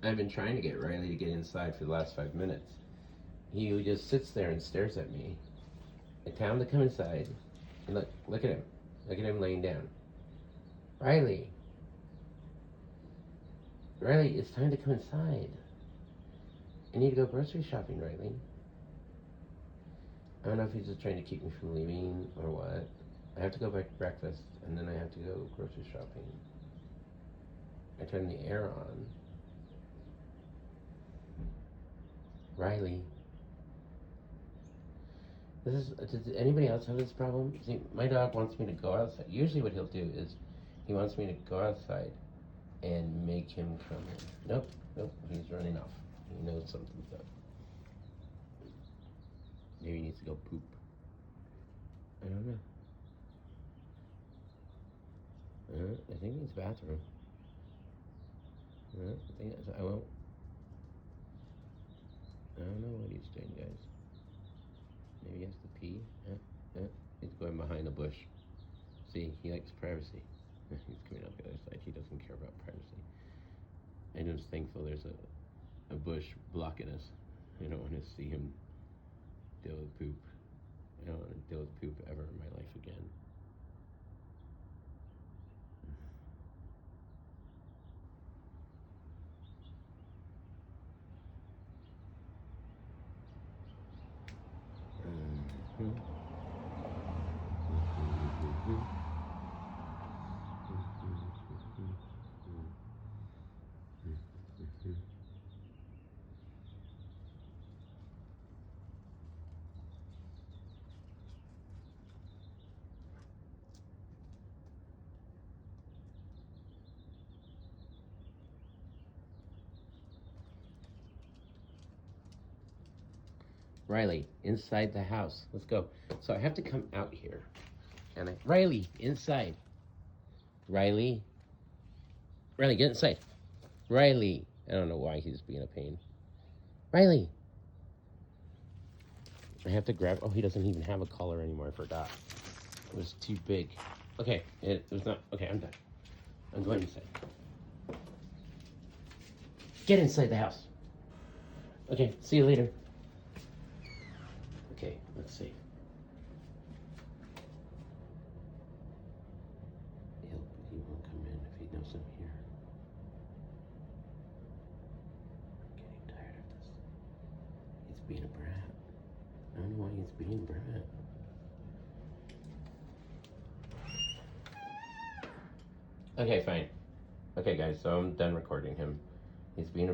I've been trying to get Riley to get inside for the last 5 minutes. He just sits there and stares at me. I tell him to come inside. And look at him. Look at him laying down. Riley. Riley, it's time to come inside. I need to go grocery shopping, Riley. I don't know if he's just trying to keep me from leaving or what. I have to go back to breakfast and then I have to go grocery shopping. I turn the air on. Riley. Does anybody else have this problem? See, my dog wants me to go outside. Usually what he'll do is he wants me to go outside and make him come in. Nope, he's running off. He knows something's up. Maybe he needs to go poop. I don't know. I think he needs bathroom. I won't. I don't know what he's doing, guys. Maybe he has to pee. He's going behind a bush. See, he likes privacy. He's coming out the other side. He doesn't care about privacy. I'm just thankful there's a bush blocking us. I don't want to see him deal with poop. I don't want to deal with poop ever in my life again. Riley, inside the house. Let's go. So I have to come out here. And Riley, inside. Riley. Riley, get inside. Riley. I don't know why he's being a pain. Riley. I have to grab. Oh, he doesn't even have a collar anymore. I forgot. It was too big. Okay, it was not. Okay, I'm done. I'm going inside. Get inside the house. Okay, see you later. Okay, let's see. He won't come in if he knows I'm here. I'm getting tired of this. He's being a brat. I don't know why he's being a brat. Okay, fine. Okay, guys, so I'm done recording him. He's being a